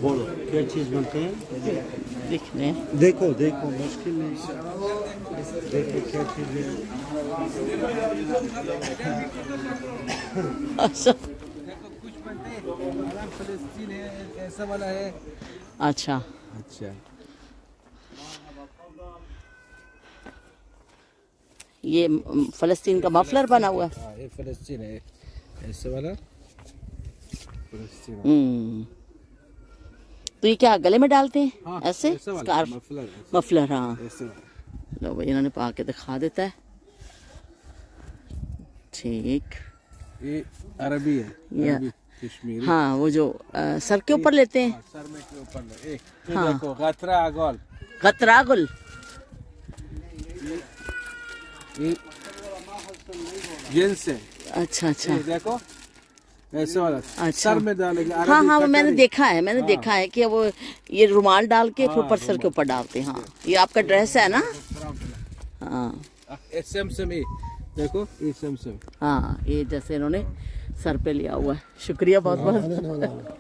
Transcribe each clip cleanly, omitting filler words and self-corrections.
बोलो क्या चीज़ बनते हैं? दिखने देखो देखो मुश्किल नहीं, देखो क्या चीज़ है। अच्छा देखो कुछ बनते हैं, फलस्तीन है, ऐसा वाला है। अच्छा अच्छा ये फलस्तीन का मफलर बना हुआ है। हाँ, ये फलस्तीन है, ऐसे वाला फलस्तीन। तो ये क्या गले में डालते हैं? हाँ, ऐसे वाला, स्कार्फ मफलर, मफलर। हाँ ऐसे वाला। लो भाई इन्होंने पा के दिखा देता है। ठीक ये अरबी है, ये अरबी कश्मीरी। हाँ वो जो सर के ऊपर लेते हैं। हाँ, सर में के ऊपर ले। हाँ। देखो गतरा अगोल, गतरागुल। ये जींस है। अच्छा अच्छा ये देखो ऐसे वाला, अच्छा। सर में डालेंगे। हाँ हाँ वो मैंने देखा है, मैंने हाँ। देखा है कि वो ये रुमाल डाल के फिर हाँ, ऊपर सर के ऊपर डालते हैं। हाँ ये आपका ड्रेस है ना? हाँ सेम ये देखो, ये सेम हाँ ये जैसे इन्होंने सर पे लिया हुआ है। शुक्रिया बहुत बहुत।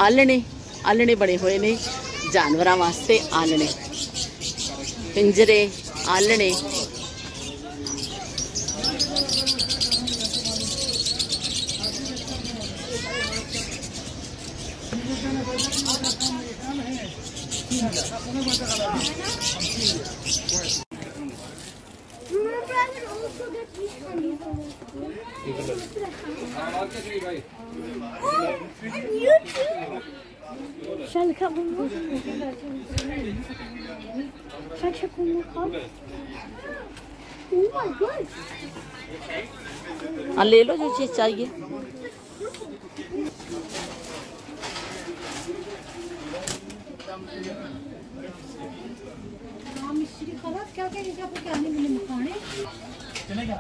आलने आलने बने हुए ने जानवरों वास्ते। आलने पिंजरे आलने। Shall I cut one more? Shall I check one more cup? Oh my god! हाँ ले लो जो चीज़ चाहिए। मिस्त्री खराब क्या क्या क्या क्या नहीं मिले मखाने चलेगा।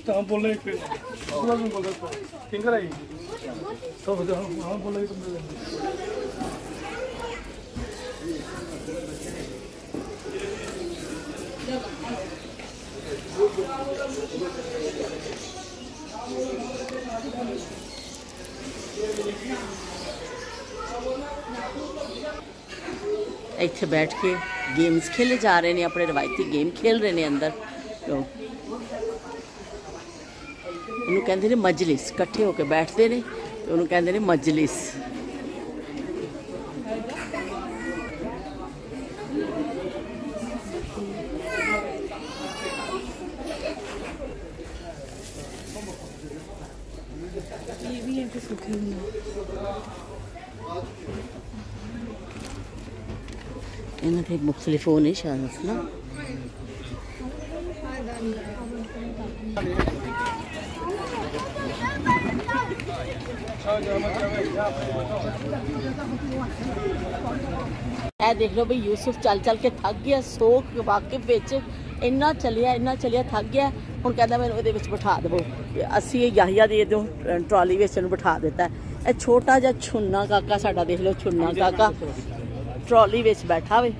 तो हम बोल रहे हैं किंग कराई तो हम बोल रहे हैं इत्थे बैठ के गेम्स खेले जा रहे हैं, अपने रवायती गेम खेल रहे हैं अंदर लोग। इन्हों कहते हैं मजलिस, कट्ठे होकर बैठते हैं तो उन्होंने कहते हैं मजलिस। इन्हें थे मुख्तलिफ होने शायद ना। ਇਹ देख लो भाई यूसुफ चल चल के थक गया सोख वाकिफ विच इन्ना चलिया थक गया हुण कहंदा मैनूं इहदे विच बिठा देवो असीं याहिया दी इधरों ट्रॉली विच इहनूं बिठा दिता है। ਇਹ छोटा जिहा छुन्ना काका साडा देख लो छुन्ना काका ट्रॉली विच बैठा वे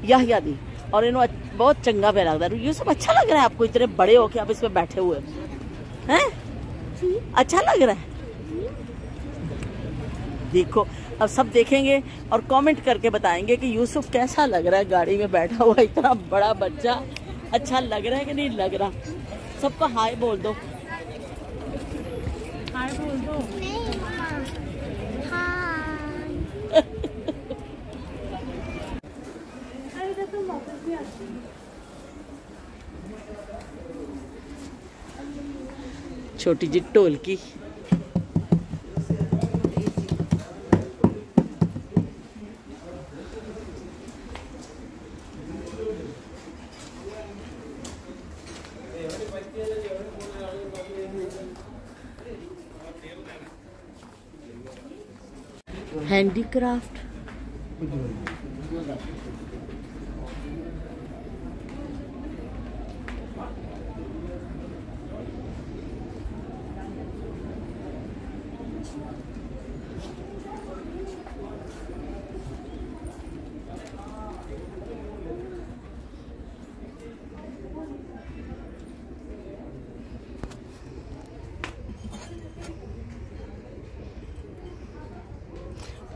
याहिया दी और इन्हों बहुत चंगा पे लगता है। यूसुफ अच्छा लग रहा है आपको इतने बड़े हो के आप इस पे बैठे हुए हैं अच्छा लग रहा है। देखो अब सब देखेंगे और कमेंट करके बताएंगे कि यूसुफ कैसा लग रहा है गाड़ी में बैठा हुआ इतना बड़ा बच्चा अच्छा लग रहा है कि नहीं लग रहा। सबको हाय बोल दो हाय बोल दो छोटी जी ढोलकी हैंडीक्राफ्ट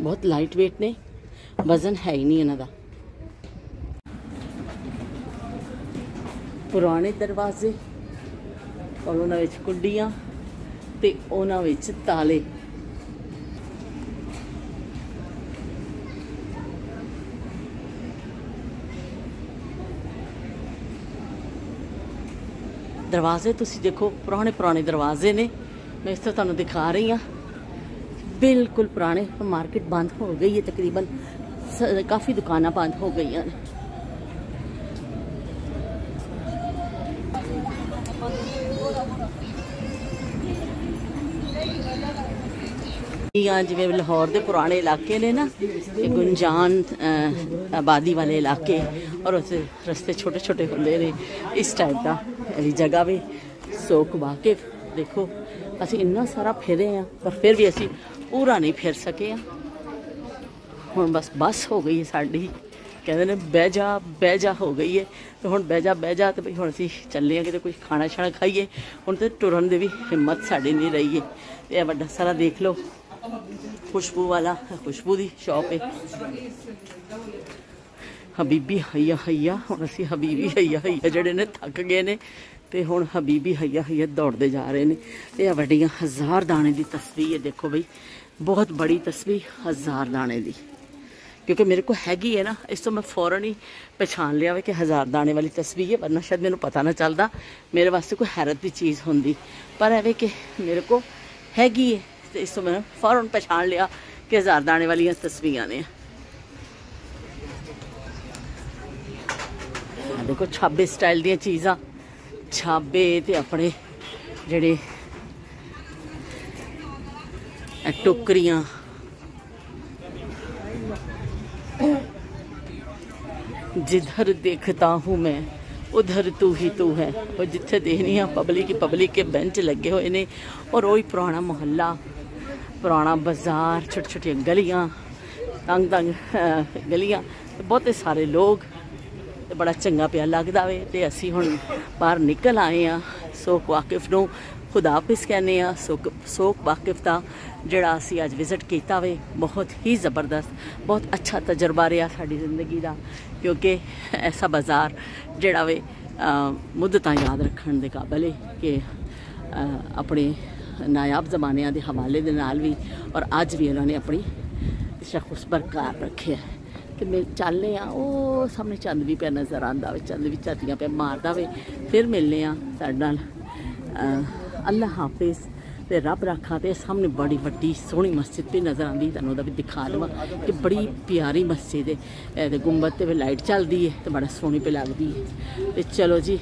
बहुत लाइट वेट ने वजन है ही नहीं इन्हां दा। पुराने दरवाजे और उन्हां विच कुंडियां ते उन्हां विच ताले दरवाजे तुसीं देखो पुराने दरवाजे ने मैं इस तरह तुहानूं दिखा रही हाँ बिल्कुल पुराने। मार्केट बंद हो गई है तकरीबन काफ़ी दुकानें बंद हो गई हैं। जिवें लाहौर के पुराने इलाके ने ना गुंजान आबादी वाले इलाके और उस रस्ते छोटे छोटे होंदे ने इस टाइप का जगह भी सोख वाकिफ देखो असी इन्ना सारा फिरे हैं पर फिर भी असी पूरा नहीं फिर सके हैं। हुण बस हो गई है साड़ी कहते हैं बह जा हो गई है तो हुण बह जा तो भाई हुण असी चले कि कुछ खाना शाना खाइए हुण तो टुरन की भी हिम्मत साड़ी नहीं रही है। तो यह बड़ा सारा देख लो खुशबू वाला खुशबू की शॉप है हबीबी हैया हुण असी हबीबी हैया जड़े ने थक गए ने तो हुण हबीबी हैया दौड़ते जा रहे हैं। तो यह वड्डियां 1000 दाने की तस्वीर है देखो भाई बहुत बड़ी तस्वीर 1000 दाने की क्योंकि मेरे को हैगी है ना इस तो मैं फौरन ही पहचान लिया कि 1000 दाने वाली तस्वीर है वरना शायद मैंने पता ना चलता मेरे वास्ते कोई हैरत की चीज़ होंगी पर एवं कि मेरे को हैगी है तो इस तो मैंने फौरन पहचान लिया कि 1000 दाने वाली तस्वीर ने। देखो छाबे स्टाइल दी चीज़ां छाबे ते अपने जड़े टोकरियां जिधर देखता हूँ मैं उधर तू ही तू है और जिथे देखनी हाँ पब्लिक के बेंच लगे हुए ने और वही पुराना मोहल्ला पुराना बाजार छोटी छोटी गलियाँ तंग गलियाँ बहुते सारे लोग तो बड़ा चंगा पिया लगता वे। तो असी हुण बाहर निकल आए हाँ सोख वाकिफ नूं खुदा हाफिज़ कहने सोख वाकिफ का जड़ा असी अज विजिट किया वे बहुत ही ज़बरदस्त बहुत अच्छा तजर्बा रहा साड़ी जिंदगी का क्योंकि ऐसा बाज़ार जड़ा वे मुद्दतां याद रखने के काबिल है कि अपने नायाब ज़मानिया के हवाले दे नाल भी और अज भी उन्होंने अपनी शख़्स बरकरार रखे है। तो मैं चलने वो सामने चंद भी पे नज़र आता है चंद भी झातियाँ पे मारता वे फिर मिलने साडे नाल अल्लाह हाफिज़ ते रब रखा। तो सामने बड़ी वड्डी सोहनी मस्जिद भी नज़र आती तुहानूं भी दिखा देवां कि बड़ी प्यारी मस्जिद है ते गुंबद ते लाइट चलती है तो बड़ा सोहनी पे लगती है। तो चलो जी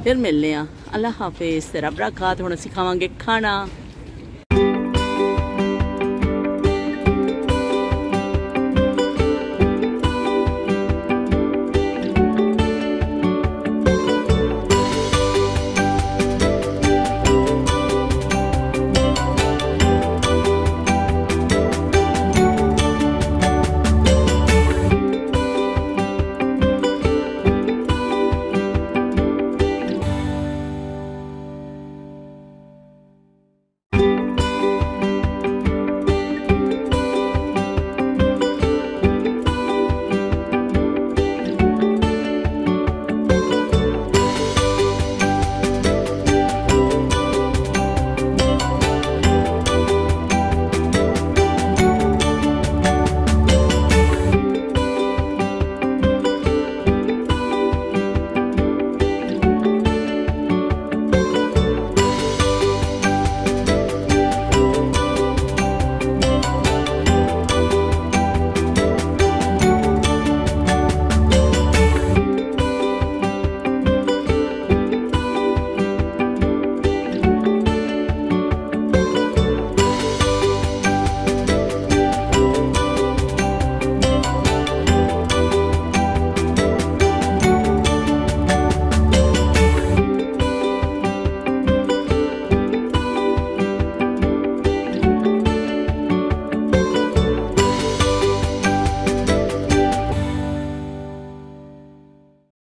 फिर मिलने अल्लाह हाफिज़ ते रब रखा। तो हुण असीं खावांगे खाना।